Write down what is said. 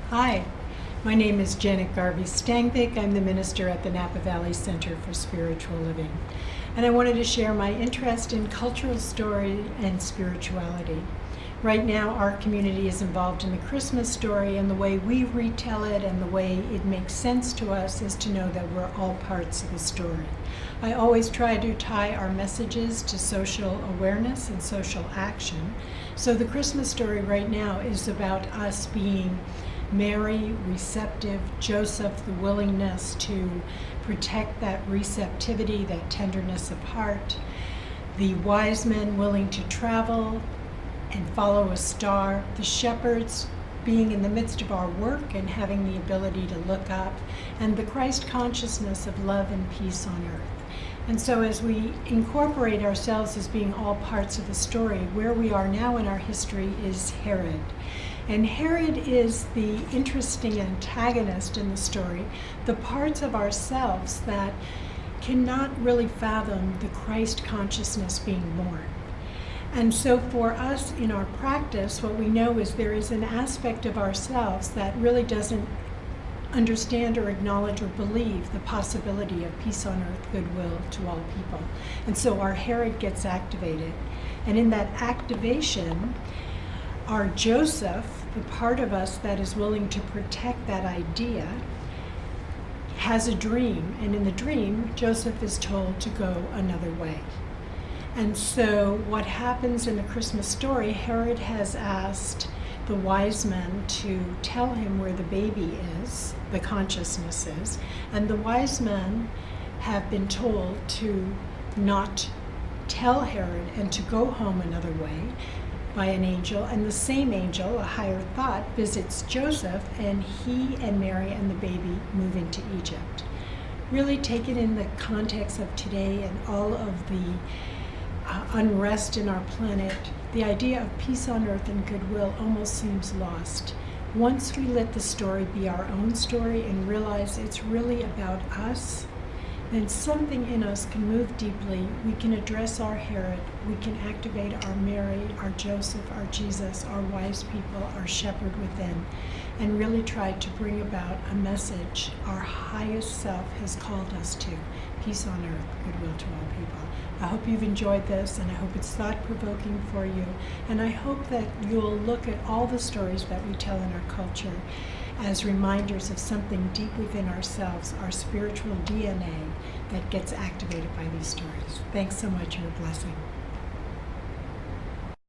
Hi, my name is Janet Garvey Stangvik. I'm the minister at the Napa Valley Center for Spiritual Living. And I wanted to share my interest in cultural story and spirituality. Right now, our community is involved in the Christmas story, and the way we retell it and the way it makes sense to us is to know that we're all parts of the story. I always try to tie our messages to social awareness and social action. So the Christmas story right now is about us being Mary, receptive, Joseph, the willingness to protect that receptivity, that tenderness of heart, the wise men willing to travel and follow a star, the shepherds being in the midst of our work and having the ability to look up, and the Christ consciousness of love and peace on earth. And so as we incorporate ourselves as being all parts of the story, where we are now in our history is Herod. And Herod is the interesting antagonist in the story, the parts of ourselves that cannot really fathom the Christ consciousness being born. And so for us in our practice, what we know is there is an aspect of ourselves that really doesn't understand or acknowledge or believe the possibility of peace on earth, goodwill to all people. And so our Herod gets activated. And in that activation, our Joseph, the part of us that is willing to protect that idea, has a dream. And in the dream, Joseph is told to go another way. And so what happens in the Christmas story, Herod has asked the wise men to tell him where the baby is, the consciousness is, and the wise men have been told to not tell Herod and to go home another way by an angel, and the same angel, a higher thought, visits Joseph, and he and Mary and the baby move into Egypt. Really take it in the context of today and all of the unrest in our planet. The idea of peace on earth and goodwill almost seems lost. Once we let the story be our own story and realize it's really about us, then something in us can move deeply. We can address our Herod, we can activate our Mary, our Joseph, our Jesus, our wise people, our shepherd within, and really try to bring about a message our highest self has called us to: peace on earth, goodwill to all people. I hope you've enjoyed this, and I hope it's thought-provoking for you, and I hope that you'll look at all the stories that we tell in our culture as reminders of something deep within ourselves, our spiritual DNA, that gets activated by these stories. Thanks so much. You're a blessing.